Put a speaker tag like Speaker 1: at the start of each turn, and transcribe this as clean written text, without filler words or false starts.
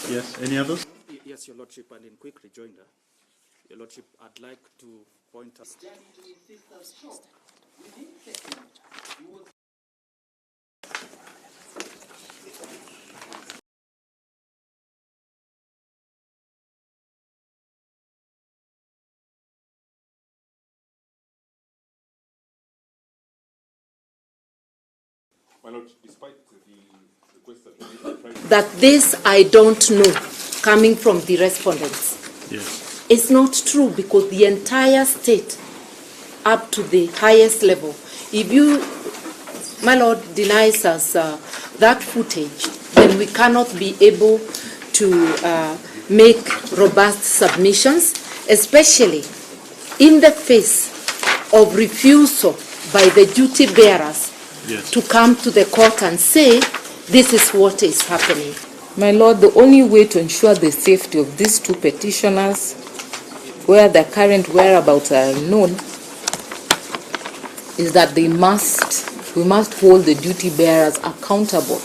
Speaker 1: Yes, any others?
Speaker 2: Yes, Your Lordship, and in quick rejoinder, Your Lordship, I'd like to point out.
Speaker 3: My Lord, despite the request
Speaker 4: that this I don't know, coming from the respondents.
Speaker 1: Yes.
Speaker 4: It's not true, because the entire state, up to the highest level, if you, my Lord, denies us that footage, then we cannot be able to make robust submissions, especially in the face of refusal by the duty bearers.
Speaker 1: Yes.
Speaker 4: To come to the court and say, this is what is happening.
Speaker 5: My Lord, the only way to ensure the safety of these two petitioners, where their current whereabouts are known, is that we must hold the duty bearers accountable